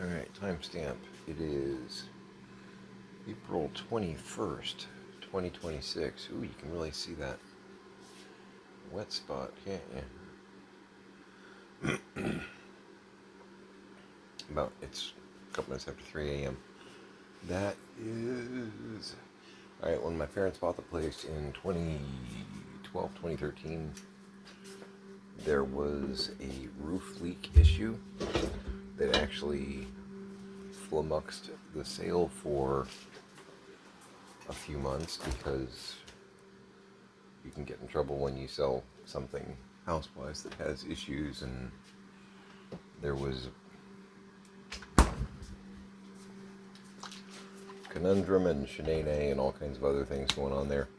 Alright, timestamp. It is April 21st, 2026. Ooh, you can really see that wet spot, can't you? It's a couple minutes after 3 a.m. That is... Alright, when my parents bought the place in 2012, 2013, there was a roof leak issue that actually flummoxed the sale for a few months, because you can get in trouble when you sell something house-wise that has issues, and there was conundrum and shenanigans and all kinds of other things going on there.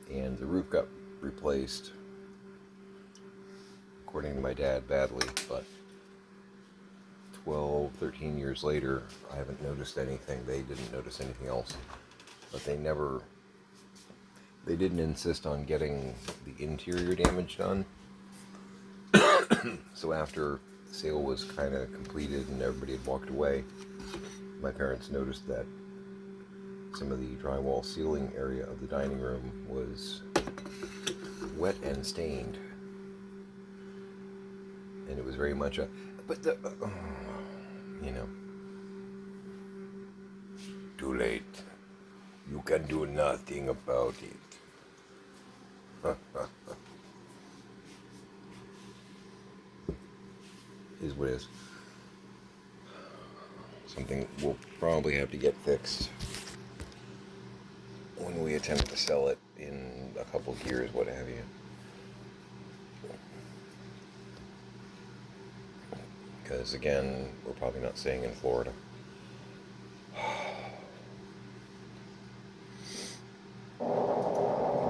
And the roof got replaced, according to my dad, badly, but 12, 13 years later, I haven't noticed anything. They didn't notice anything else, but they didn't insist on getting the interior damage done. So after the sale was kind of completed and everybody had walked away, my parents noticed that some of the drywall ceiling area of the dining room was wet and stained. And it was very much too late. You can do nothing about it. Is what is. Something we'll probably have to get fixed when we attempt to sell it in a couple of years, what have you. Because again, we're probably not staying in Florida.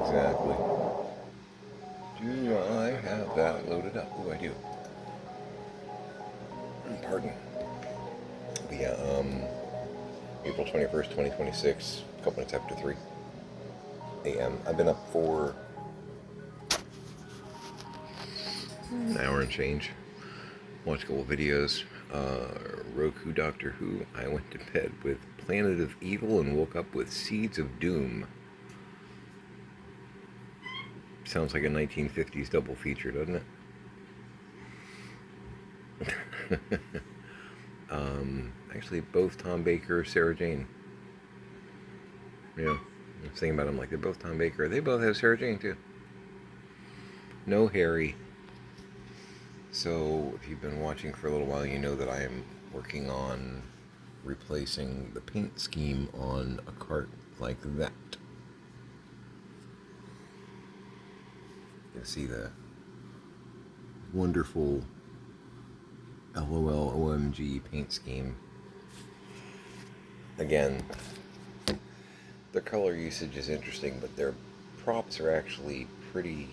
Exactly. Do I have that loaded up? Oh, I do. Pardon. But yeah, April 21st, 2026, a couple minutes after 3 a.m. I've been up for an hour and change. Watched a couple videos. Roku Doctor Who. I went to bed with Planet of Evil and woke up with Seeds of Doom. Sounds like a 1950s double feature, doesn't it? Actually, both Tom Baker, Sarah Jane. Yeah, I was thinking about them like they're both Tom Baker. They both have Sarah Jane too. No Harry. So, if you've been watching for a little while, you know that I am working on replacing the paint scheme on a cart like that. You'll see the wonderful LOL OMG paint scheme. Again, their color usage is interesting, but their props are actually pretty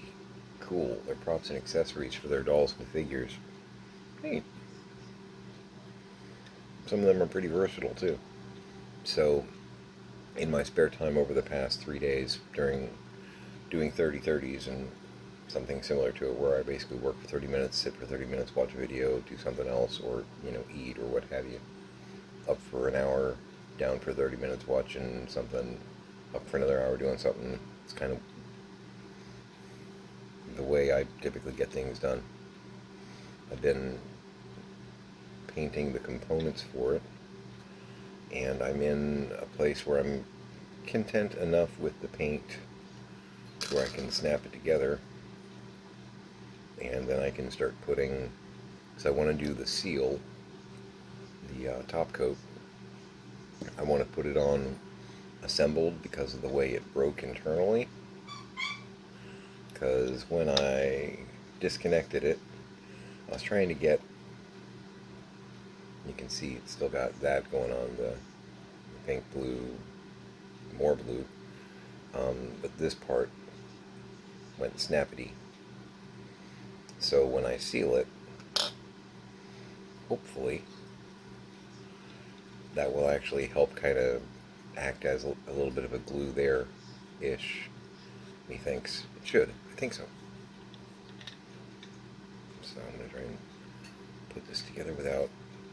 cool. Their props and accessories for their dolls and figures. Neat. Some of them are pretty versatile too. So, in my spare time over the past 3 days, during doing 30/30s and something similar to it, where I basically work for 30 minutes, sit for 30 minutes, watch a video, do something else, or, eat or what have you. Up for an hour, down for 30 minutes watching something, up for another hour doing something. It's kind of the way I typically get things done. I've been painting the components for it, and I'm in a place where I'm content enough with the paint where I can snap it together, and then I can start putting, so I want to do the seal, the top coat. I want to put it on assembled because of the way it broke internally. Because when I disconnected it, I was trying to get, you can see it's still got that going on, the pink, blue, more blue, but this part went snappity. So when I seal it, hopefully that will actually help kind of act as a little bit of a glue there-ish. Methinks it should. I think so. So I'm going to try and put this together without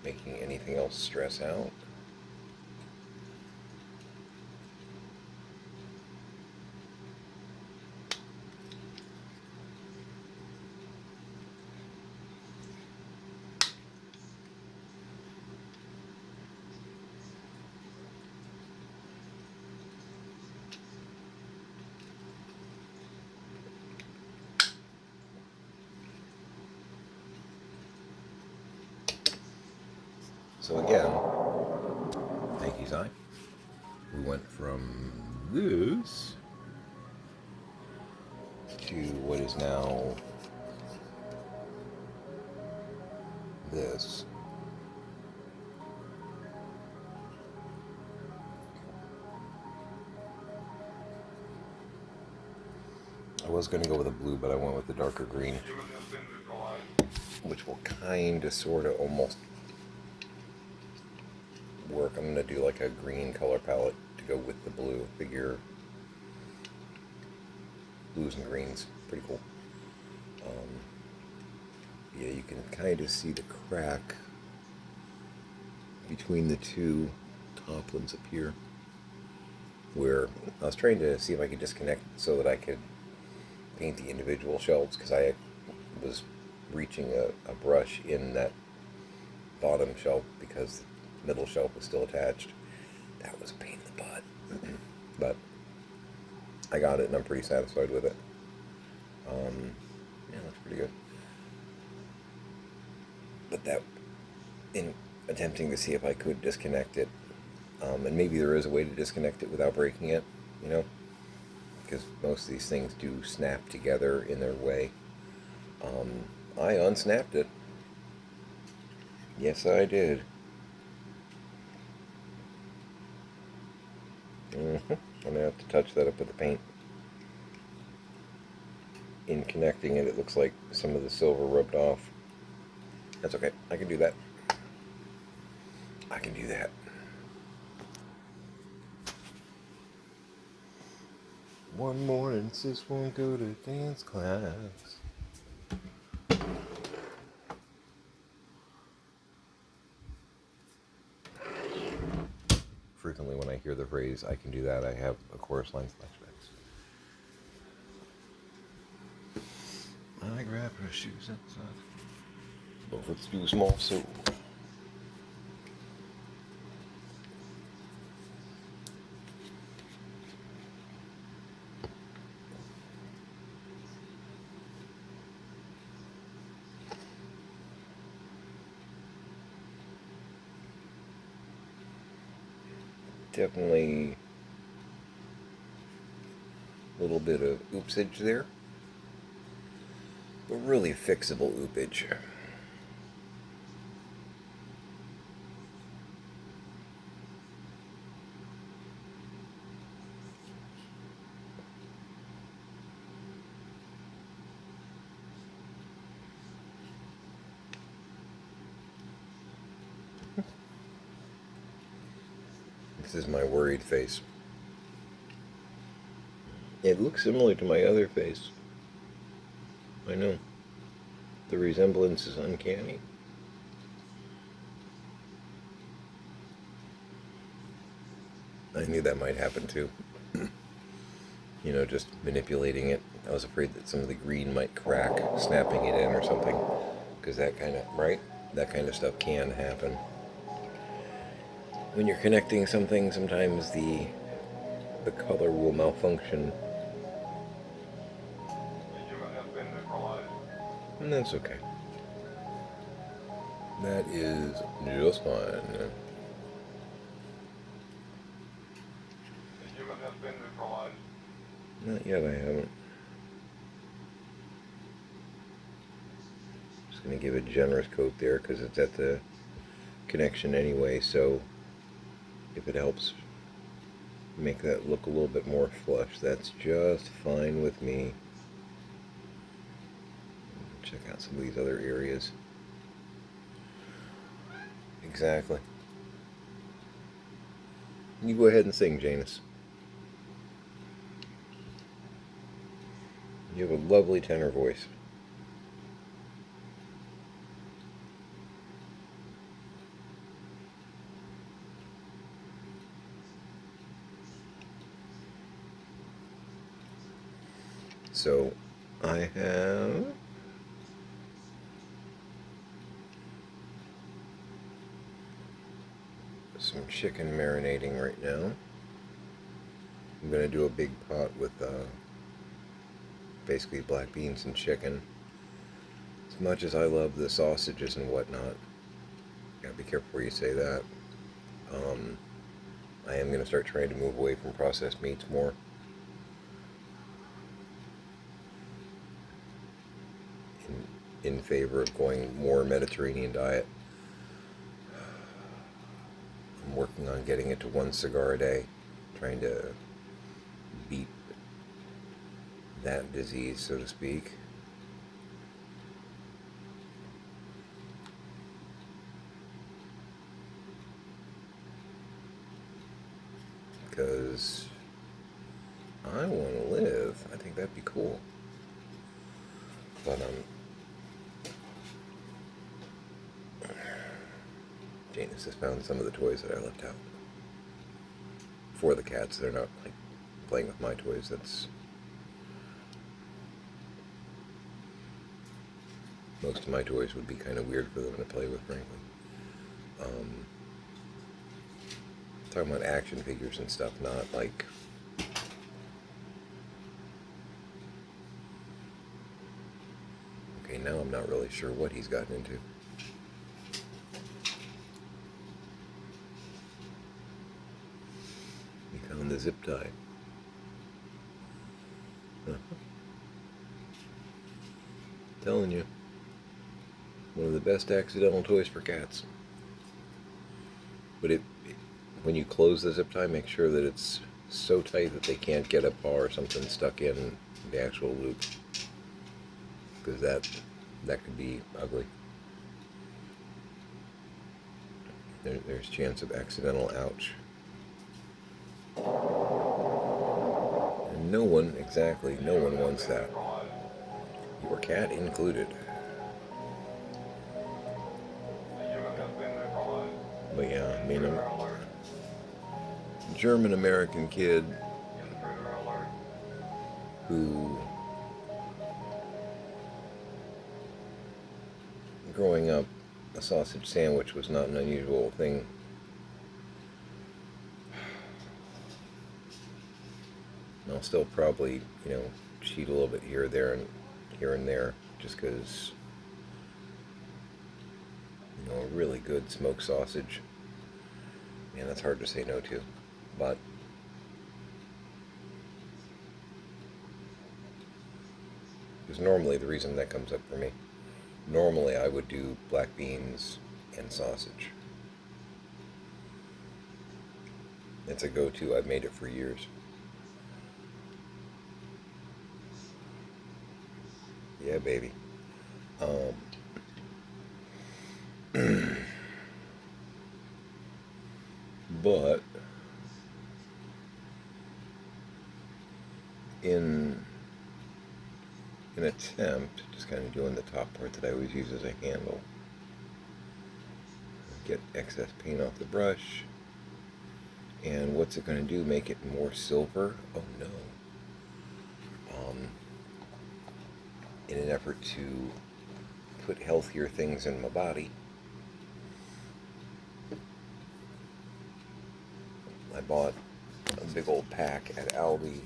making anything else stress out. So again, thank you, Zy. We went from this to what is now this. I was going to go with a blue, but I went with the darker green, which will kind of, sort of, almost work. I'm going to do like a green color palette to go with the blue. Figure blues and greens, pretty cool. Yeah, you can kind of see the crack between the two top ones up here, where I was trying to see if I could disconnect so that I could paint the individual shelves, because I was reaching a brush in that bottom shelf because the middle shelf was still attached. That was a pain in the butt. But I got it and I'm pretty satisfied with it. Yeah, looks pretty good. But that, in attempting to see if I could disconnect it, and maybe there is a way to disconnect it without breaking it, you know, because most of these things do snap together in their way. I unsnapped it. Yes, I did. I'm going to have to touch that up with the paint. In connecting it, it looks like some of the silver rubbed off. That's okay. I can do that. I can do that. One morning, sis won't go to dance class. Frequently when I hear the phrase, I can do that, I have a chorus line flashbacks. I grab her shoes outside. Both it's too small, so... Definitely a little bit of oopsage there, but really fixable oopage. This is my worried face. It looks similar to my other face. I know. The resemblance is uncanny. I knew that might happen too. You know, just manipulating it. I was afraid that some of the green might crack, snapping it in or something. Because that kind of, right? That kind of stuff can happen. When you're connecting something, sometimes the color will malfunction. And that's okay. That is just fine. Not yet, I haven't. Just going to give a generous coat there because it's at the connection anyway, so if it helps make that look a little bit more flush, that's just fine with me. Check out some of these other areas. Exactly. You go ahead and sing, Janus. You have a lovely tenor voice. So I have some chicken marinating right now. I'm going to do a big pot with basically black beans and chicken. As much as I love the sausages and whatnot, gotta be careful where you say that. I am going to start trying to move away from processed meats more. In favor of going more Mediterranean diet. I'm working on getting it to 1 cigar a day, trying to beat that disease, so to speak. Because I want to live. I think that'd be cool. But Janus has found some of the toys that I left out for the cats. They're not like playing with my toys. That's most of my toys would be kind of weird for them to play with, frankly. Talking about action figures and stuff, not like okay, now I'm not really sure what he's gotten into. He found the zip tie. Telling you, one of the best accidental toys for cats. But when you close the zip tie, make sure that it's so tight that they can't get a paw or something stuck in the actual loop, because that could be ugly. There's chance of accidental ouch. And no one wants that. Your cat included. But yeah, I mean, a German-American kid who, growing up, a sausage sandwich was not an unusual thing. And I'll still probably, cheat a little bit here and there, just because, a really good smoked sausage, man, that's hard to say no to. But because normally the reason that comes up for me, normally I would do black beans and sausage. It's a go-to. I've made it for years. Yeah, baby. But in an attempt, just kind of doing the top part that I always use as a handle, get excess paint off the brush. And what's it going to do? Make it more silver? Oh no. In an effort to put healthier things in my body, I bought a big old pack at Aldi.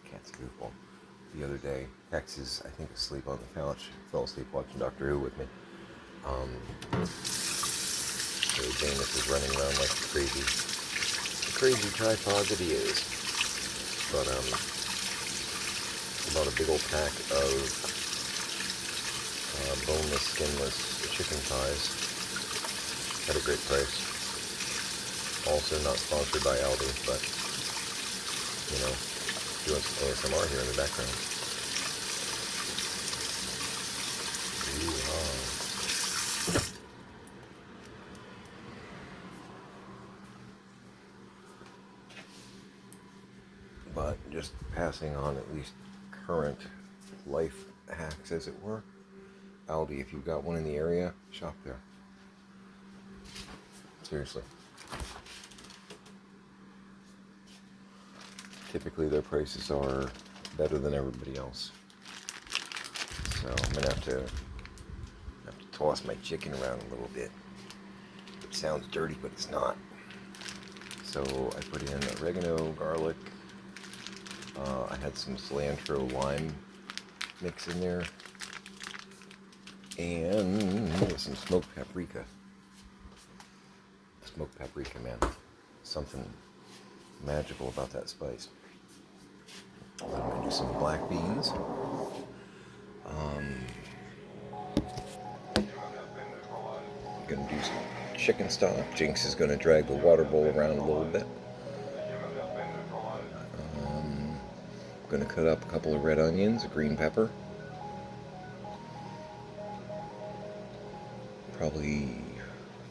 Cat's goofball. The other day, Hex is, I think, asleep on the couch. Fell asleep watching Doctor Who with me. So Janus is running around like crazy. The crazy tripod that he is. But I bought a big old pack of boneless, skinless chicken thighs at a great price. Also not sponsored by Aldi, but doing some ASMR here in the background. But just passing on at least current life hacks, as it were. Aldi, if you've got one in the area, shop there. Seriously. typically their prices are better than everybody else. So I'm gonna have to toss my chicken around a little bit. It sounds dirty, but it's not. So I put in oregano, garlic. I had some cilantro lime mix in there, and some smoked paprika. Smoked paprika, man. Something magical about that spice. I'm going to do some black beans. I'm going to do some chicken stock. Jinx is going to drag the water bowl around a little bit. I'm going to cut up a couple of red onions, a green pepper. Probably,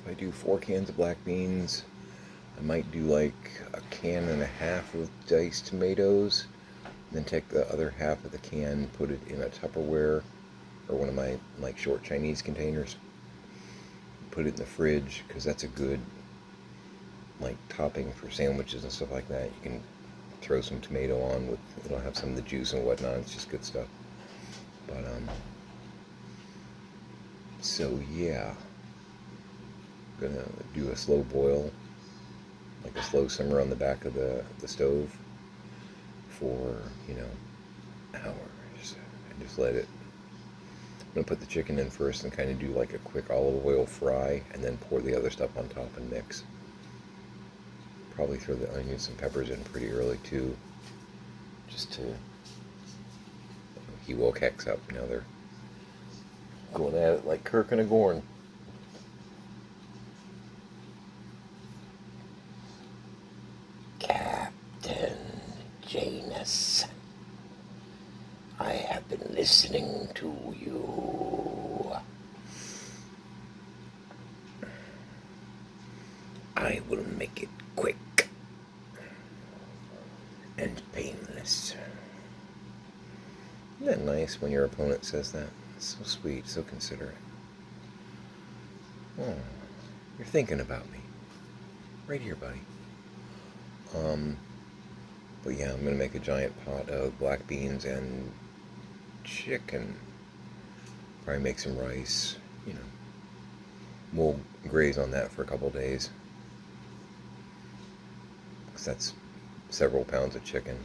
if I do 4 cans of black beans, I might do like a can and a half of diced tomatoes, then take the other half of the can, put it in a Tupperware or one of my like short Chinese containers, put it in the fridge, because that's a good like topping for sandwiches and stuff like that. You can throw some tomato on with, it'll have some of the juice and whatnot. It's just good stuff. But so yeah, gonna do a slow boil, like a slow simmer on the back of the stove for, hours, and just let it. I'm gonna put the chicken in first and kind of do like a quick olive oil fry, and then pour the other stuff on top and mix. Probably throw the onions and peppers in pretty early too, just to. He woke Hex up. Now they're going at it like Kirk and a Gorn. Captain Janus, I have been listening to you. I will make it quick and painless. Isn't that nice when your opponent says that? It's so sweet, so considerate. Oh, you're thinking about me. Right here, buddy. But yeah, I'm gonna make a giant pot of black beans and chicken. Probably make some rice, We'll graze on that for a couple days, because that's several pounds of chicken.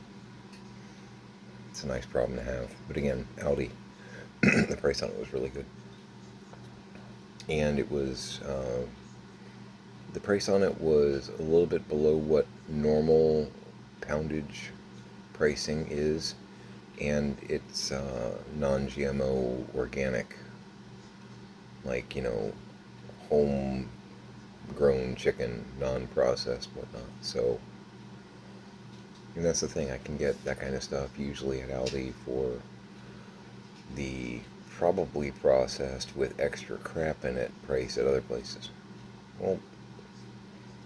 It's a nice problem to have. But again, Aldi, the price on it was really good. And it was, the price on it was a little bit below what normal poundage pricing is, and it's non-GMO organic, like, home grown chicken, non-processed, whatnot. So, and that's the thing, I can get that kind of stuff usually at Aldi for the probably processed with extra crap in it price at other places. Well,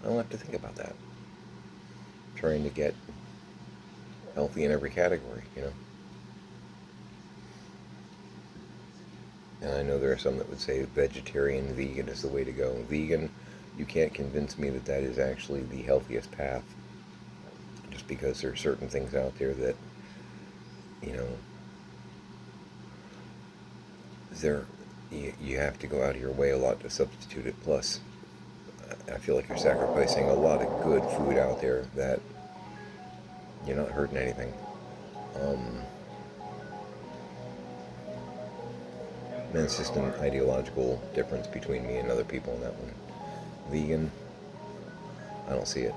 I don't have to think about that. I'm trying to get healthy in every category, And I know there are some that would say vegetarian, vegan is the way to go. Vegan, you can't convince me that that is actually the healthiest path. Just because there are certain things out there that, you have to go out of your way a lot to substitute it. Plus, I feel like you're sacrificing a lot of good food out there that you're not hurting anything. And it's just an ideological difference between me and other people on that one. Vegan, I don't see it.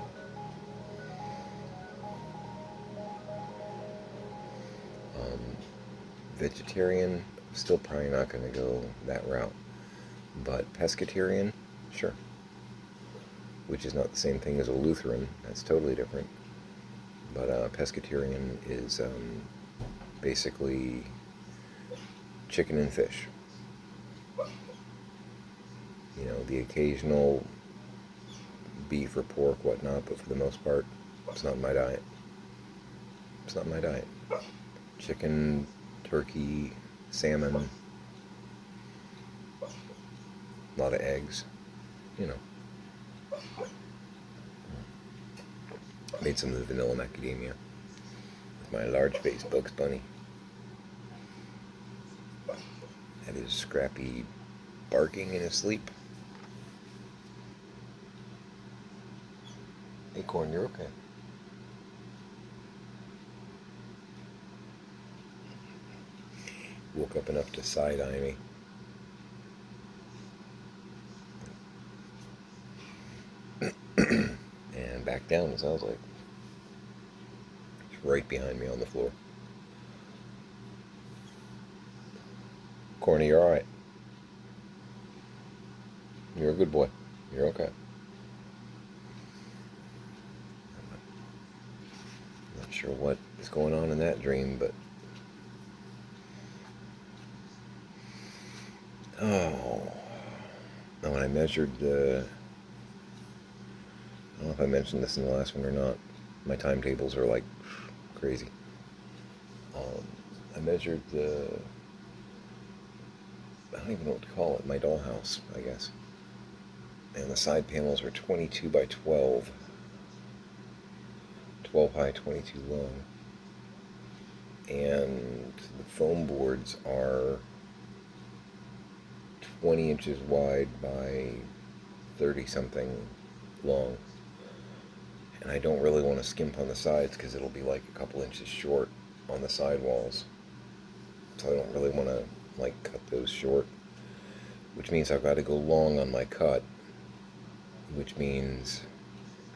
Vegetarian, still probably not going to go that route. But pescatarian, sure. Which is not the same thing as a Lutheran. That's totally different. But pescatarian is basically chicken and fish. The occasional beef or pork, whatnot, but for the most part, it's not my diet. It's not my diet. Chicken, turkey, salmon, a lot of eggs, Made some of the vanilla macadamia. my large face Bugs Bunny. That is Scrappy barking in his sleep. Acorn, you're okay. Woke up enough to side-eye me. And back down, it sounds like. It's right behind me on the floor. Corny, you're alright. You're a good boy. You're okay. Not sure what is going on in that dream, but... Oh. Now when I measured the... I don't know if I mentioned this in the last one or not. My timetables are like crazy. I measured the... I don't even know what to call it. My dollhouse, I guess. And the side panels are 22 by 12. 12 high, 22 long. And the foam boards are 20 inches wide by 30 something long. And I don't really want to skimp on the sides because it'll be like a couple inches short on the side walls. So I don't really want to like cut those short, which means I've got to go long on my cut, which means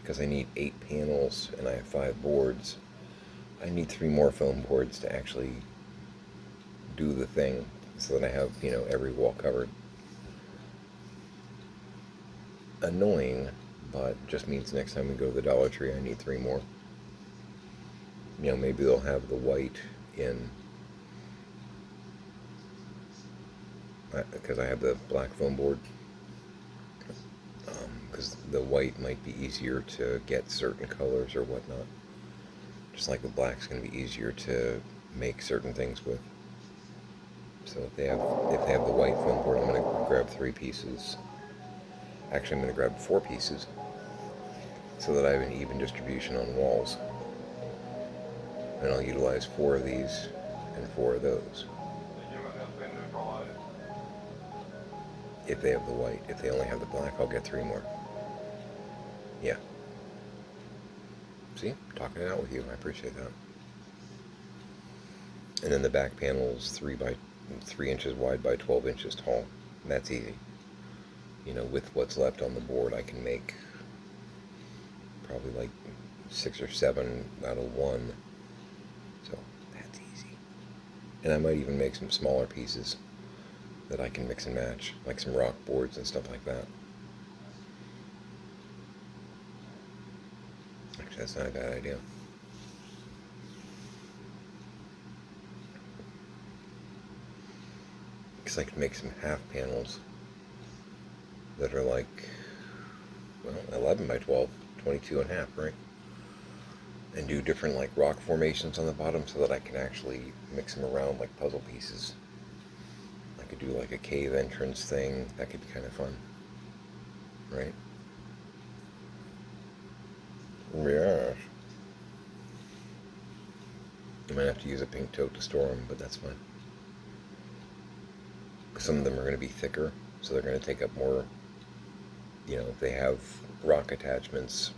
because I need 8 panels and I have 5 boards, I need 3 more foam boards to actually do the thing so that I have, you know, every wall covered. Annoying, but just means next time we go to the Dollar Tree I need 3 more. You know, maybe they'll have the white in, because I have the black foam board, because the white might be easier to get certain colors or whatnot, just like the black's going to be easier to make certain things with. So if they have the white foam board, I'm going to grab 3 pieces. Actually, I'm going to grab 4 pieces so that I have an even distribution on walls, and I'll utilize 4 of these and 4 of those. If they have the white. If they only have the black, I'll get 3 more. Yeah. See? Talking it out with you. I appreciate that. And then the back panel is 3 inches wide by 12 inches tall. And that's easy. You know, with what's left on the board, I can make probably like 6 or 7 out of 1. So that's easy. And I might even make some smaller pieces that I can mix and match, like some rock boards and stuff like that. Actually, that's not a bad idea. Because I could make some half panels that are like, well, 11 by 12, 22 and a half, right? And do different like rock formations on the bottom so that I can actually mix them around like puzzle pieces. I could do like a cave entrance thing. That could be kind of fun, right? Yeah. I might have to use a pink tote to store them, but that's fine. Some of them are going to be thicker, so they're going to take up more, you know, if they have rock attachments.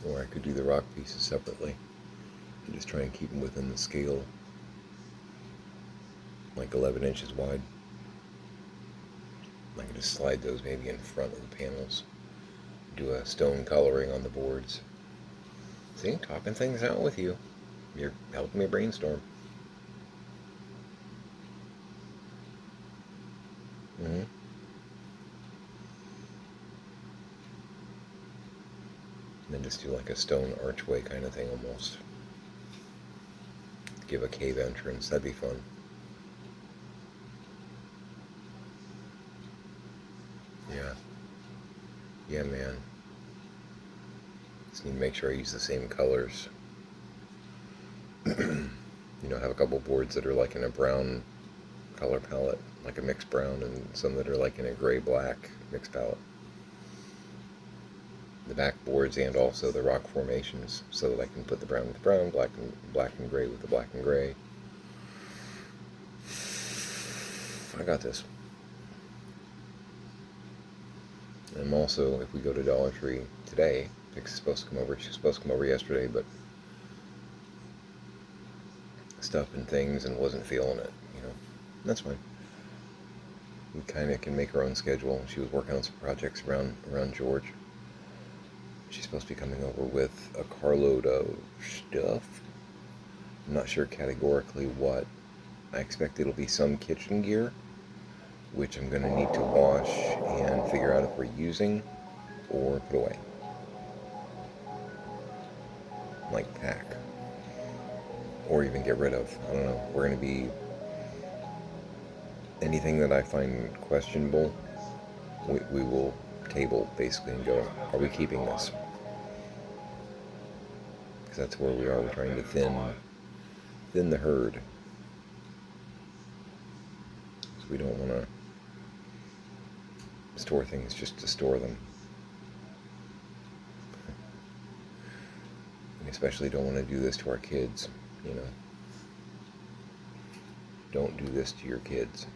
Or I could do the rock pieces separately and just try and keep them within the scale, like 11 inches wide. I can just slide those maybe in front of the panels, do a stone coloring on the boards. See, talking things out with you. You're helping me brainstorm. And then just do like a stone archway kind of thing almost. Give a cave entrance. That'd be fun. Yeah. Yeah, man. Just need to make sure I use the same colors. You know, have a couple boards that are like in a brown color palette. like a mixed brown, and some that are like in a gray-black mixed palette. The backboards and also the rock formations, so that I can put the brown with brown, black and gray with the black and gray. I got this. And also, if we go to Dollar Tree today, Pix is supposed to come over. She was supposed to come over yesterday, but stuff and things, and wasn't feeling it. That's fine. We kind of can make our own schedule. She was working on some projects around George. She's supposed to be coming over with a carload of stuff. I'm not sure categorically what. I expect it'll be some kitchen gear, which I'm going to need to wash and figure out if we're using or put away. Like pack. Or even get rid of. I don't know. We're going to be... anything that I find questionable, we will table basically and go, are we keeping this? Because that's where we are. We're trying to thin the herd. So we don't want to store things just to store them. We especially don't want to do this to our kids, Don't do this to your kids.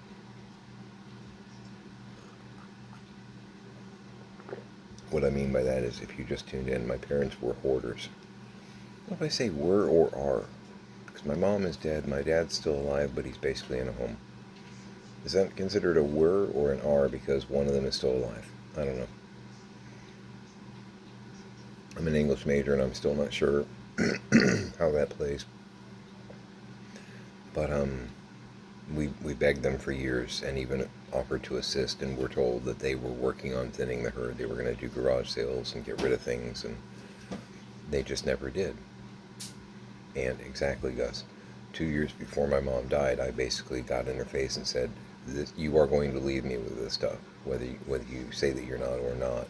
What I mean by that is, if you just tuned in, my parents were hoarders. I don't know if I say were or are, because my mom is dead, my dad's still alive, but he's basically in a home. Is that considered a were or an are because one of them is still alive? I don't know. I'm an English major and I'm still not sure how that plays. But we begged them for years and even offered to assist, and were told that they were working on thinning the herd. They were going to do garage sales and get rid of things, and they just never did. And exactly, Gus, 2 years before my mom died, I basically got in her face and said, you are going to leave me with this stuff, whether you say that you're not or not.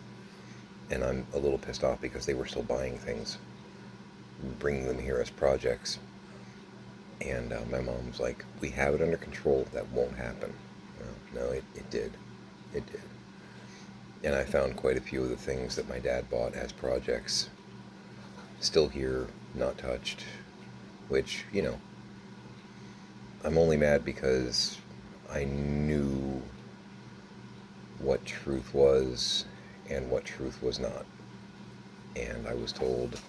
And I'm a little pissed off because they were still buying things, bringing them here as projects. And my mom was like, we have it under control, that won't happen. No, it did. It did. And I found quite a few of the things that my dad bought as projects still here, not touched, which, I'm only mad because I knew what truth was and what truth was not. And I was told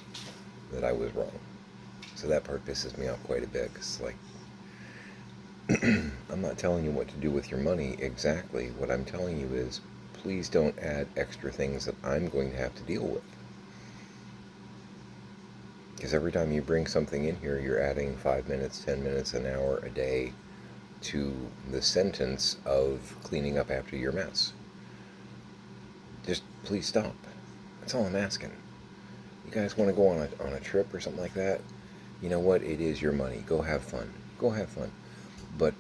that I was wrong. So that part pisses me off quite a bit, because, I'm not telling you what to do with your money exactly. What I'm telling you is, please don't add extra things that I'm going to have to deal with. Because every time you bring something in here, you're adding 5 minutes, 10 minutes, an hour, a day to the sentence of cleaning up after your mess. Just please stop. That's all I'm asking. You guys want to go on a trip or something like that? You know what? It is your money. Go have fun. Go have fun. But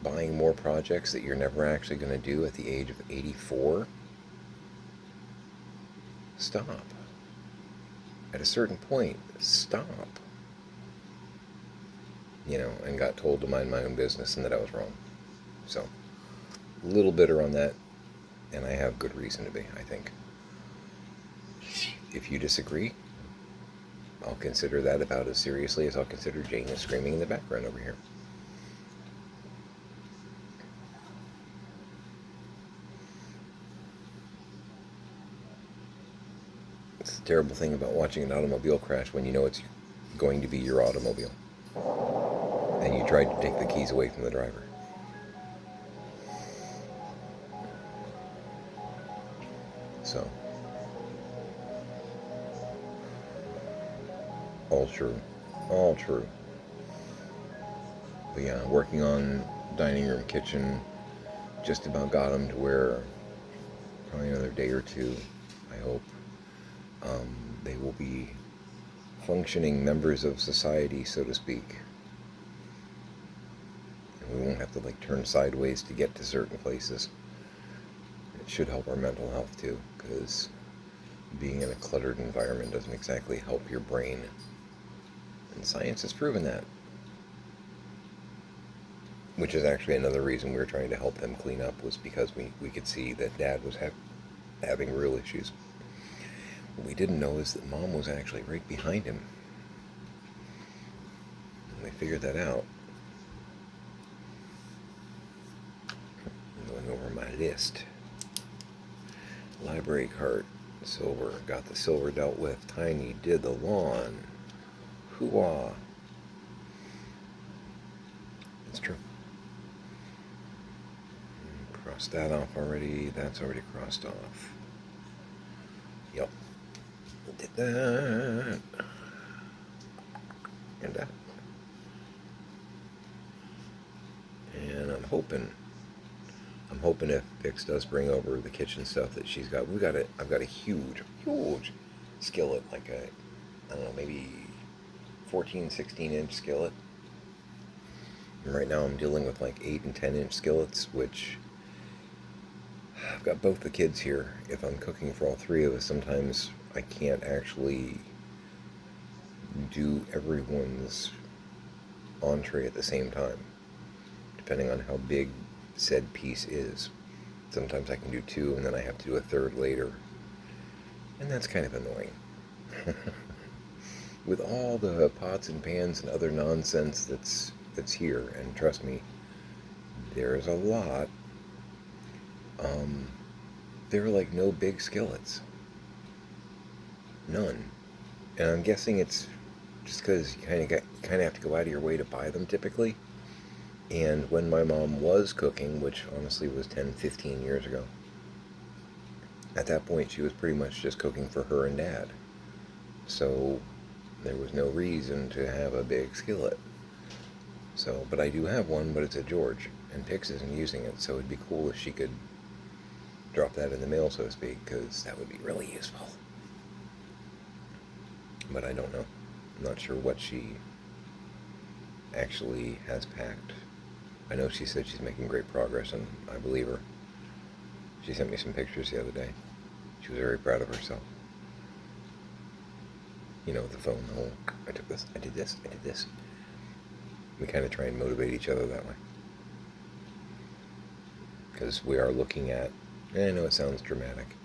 buying more projects that you're never actually going to do at the age of 84? Stop. At a certain point, stop. And got told to mind my own business and that I was wrong. So, a little bitter on that, and I have good reason to be, I think. If you disagree, I'll consider that about as seriously as I'll consider Jane is screaming in the background over here. It's the terrible thing about watching an automobile crash when you know it's going to be your automobile. And you tried to take the keys away from the driver. So, all true. All true. But yeah, working on dining room, kitchen, just about got them to where probably another day or two, I hope, they will be functioning members of society, so to speak. And we won't have to turn sideways to get to certain places. It should help our mental health too, because being in a cluttered environment doesn't exactly help your brain. And science has proven that. which is actually another reason we were trying to help them clean up, was because we could see that Dad was having real issues. What we didn't know is that Mom was actually right behind him. And we figured that out. I'm going over my list. Library cart, silver. Got the silver dealt with. Tiny did the lawn. Hoo-ah. It's true. Crossed that off already. That's already crossed off. Yep. Did that. And that. And I'm hoping if Bix does bring over the kitchen stuff that she's got, I've got a huge skillet, like I don't know, maybe 14, 16-inch skillet. And right now I'm dealing with like 8 and 10-inch skillets, which I've got both the kids here. If I'm cooking for all three of us, sometimes I can't actually do everyone's entree at the same time, depending on how big said piece is. Sometimes I can do 2 and then I have to do a third later, and that's kind of annoying. With all the pots and pans and other nonsense that's here, and trust me, there's a lot. There are like no big skillets, none, and I'm guessing it's just because you kind of have to go out of your way to buy them typically. And when my mom was cooking, which honestly was 10, 15 years ago, at that point she was pretty much just cooking for her and Dad. So there was no reason to have a big skillet. So, but I do have one, but it's a George, and Pix isn't using it, so it'd be cool if she could drop that in the mail, so to speak, because that would be really useful. But I don't know. I'm not sure what she actually has packed. I know she said she's making great progress, and I believe her. She sent me some pictures the other day. She was very proud of herself. You know, with the phone, the whole, I took this, I did this, I did this. We kind of try and motivate each other that way. Because we are looking at, and I know it sounds dramatic,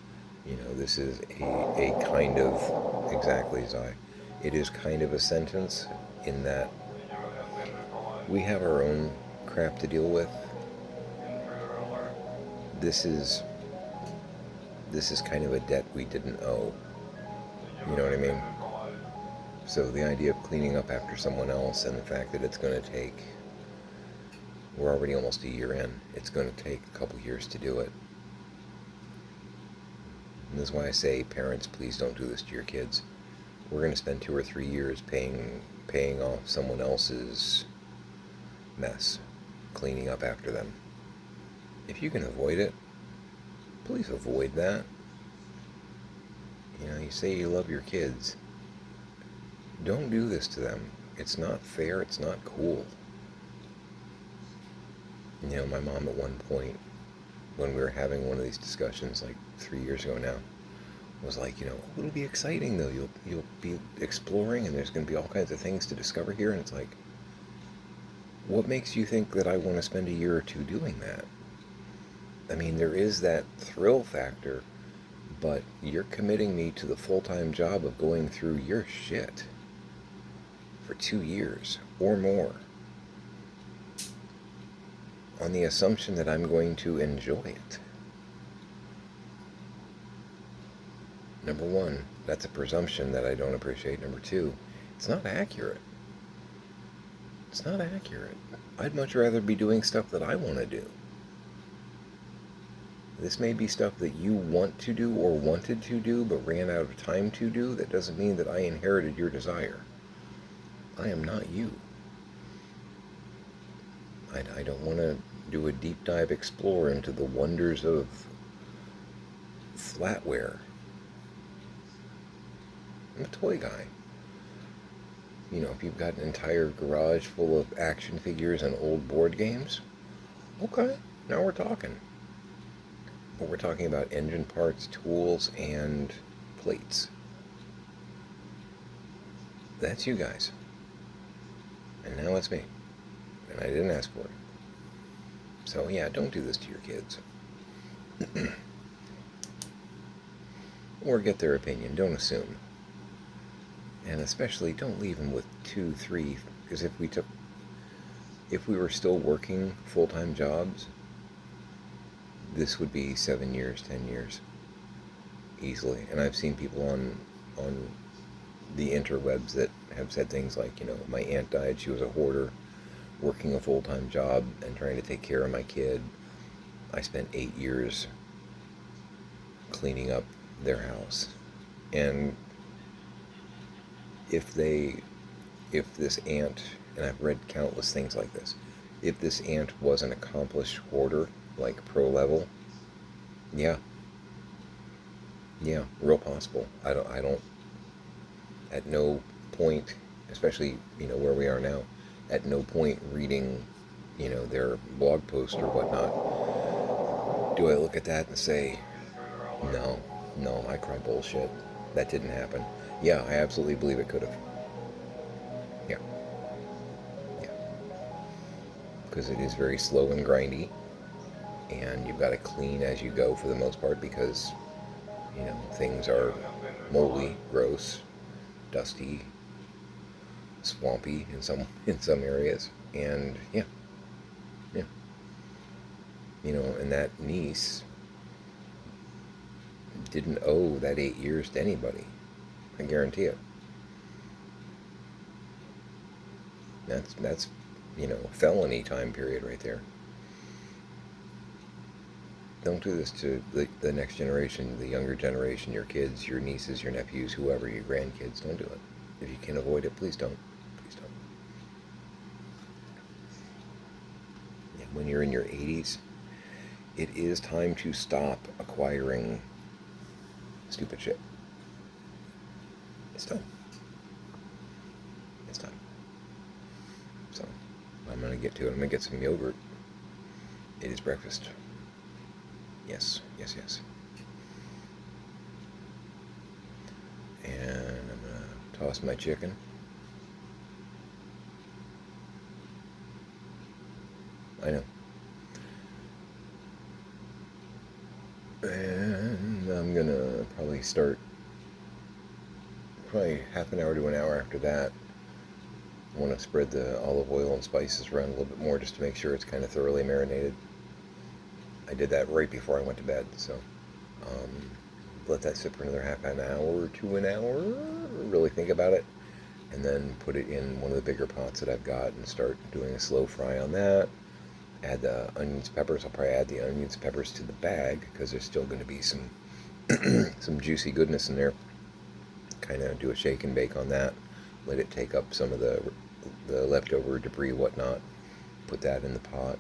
you know, this is a kind of, exactly, Zai, it is kind of a sentence in that we have our own crap to deal with. This is kind of a debt we didn't owe. You know what I mean? So the idea of cleaning up after someone else, and the fact that it's going to take, we're already almost a year in, it's going to take a couple years to do it. And this is why I say, parents, please don't do this to your kids. We're going to spend 2 or 3 years paying off someone else's mess, cleaning up after them. If you can avoid it, please avoid that. You know, you say you love your kids. Don't do this to them. It's not fair. It's not cool. You know, my mom at one point, when we were having one of these discussions, like 3 years ago now, was like, you know, it'll be exciting though. You'll be exploring, and there's going to be all kinds of things to discover here. And it's like, what makes you think that I want to spend a year or 2 doing that? I mean, there is that thrill factor, but you're committing me to the full-time job of going through your shit for 2 years or more on the assumption that I'm going to enjoy it. Number 1, that's a presumption that I don't appreciate. Number 2, it's not accurate. It's not accurate. I'd much rather be doing stuff that I want to do. This may be stuff that you want to do or wanted to do but ran out of time to do. That doesn't mean that I inherited your desire. I am not you. I don't want to do a deep dive explore into the wonders of flatware. I'm a toy guy. You know, if you've got an entire garage full of action figures and old board games, okay, now we're talking. But we're talking about engine parts, tools, and plates. That's you guys. And now it's me. And I didn't ask for it. So yeah, don't do this to your kids. Or get their opinion. Don't assume. And especially don't leave them with 2, 3, because if we were still working full-time jobs, this would be 7 years, 10 years, easily. And I've seen people on the interwebs that have said things like, my aunt died, she was a hoarder, working a full-time job and trying to take care of my kid. I spent 8 years cleaning up their house. And if this aunt, and I've read countless things like this, if this aunt was an accomplished hoarder, like pro level, yeah, real possible. I don't, at no point, especially, where we are now, at no point reading, their blog post or whatnot, do I look at that and say, no, I cry bullshit. That didn't happen. Yeah, I absolutely believe it could have. Yeah. Because it is very slow and grindy, and you've got to clean as you go for the most part, because things are moldy, gross, dusty, swampy in some areas. And yeah. And that niece didn't owe that 8 years to anybody. I guarantee it. That's felony time period right there. Don't do this to the next generation, the younger generation, your kids, your nieces, your nephews, whoever, your grandkids. Don't do it. If you can avoid it, please don't. Please don't. Yeah, when you're in your 80s, it is time to stop acquiring stupid shit. It's time. It's time. So, I'm going to get to it. I'm going to get some yogurt. It is breakfast. Yes. And I'm going to toss my chicken. I know. And I'm going to probably start half an hour to an hour after that. I want to spread the olive oil and spices around a little bit more just to make sure it's kind of thoroughly marinated. I did that right before I went to bed, so let that sit for another half an hour to an hour, really think about it, and then put it in one of the bigger pots that I've got and start doing a slow fry on that. Add the onions, peppers. I'll probably add the onions, peppers to the bag because there's still going to be some some juicy goodness in there. Kind of do a shake and bake on that. Let it take up some of the leftover debris, whatnot. Put that in the pot.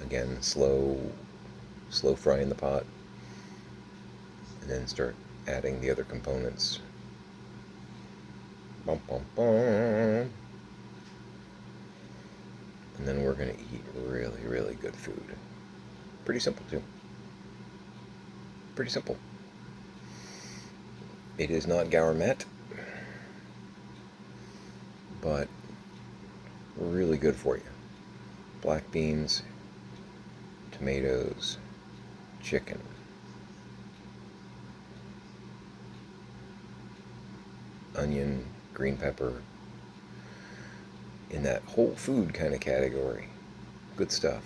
Again, slow fry in the pot, and then start adding the other components. Bum, bum, bum. And then we're going to eat really, really good food. Pretty simple, too. Pretty simple. It is not gourmet, but really good for you. Black beans, tomatoes, chicken, onion, green pepper, in that whole food kind of category. Good stuff.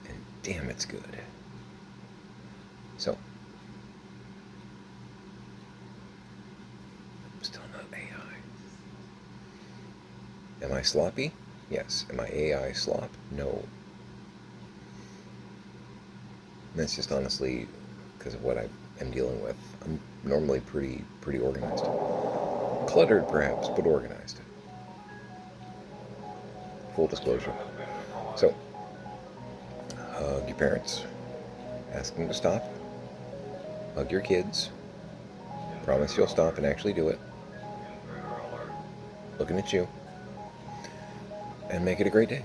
And damn, it's good. So, I'm still not AI. Am I sloppy? Yes. Am I AI slop? No. And that's just honestly because of what I am dealing with. I'm normally pretty organized. Cluttered perhaps, but organized. Full disclosure. So, hug your parents. Ask them to stop. Hug your kids. Promise you'll stop and actually do it. Looking at you. And make it a great day.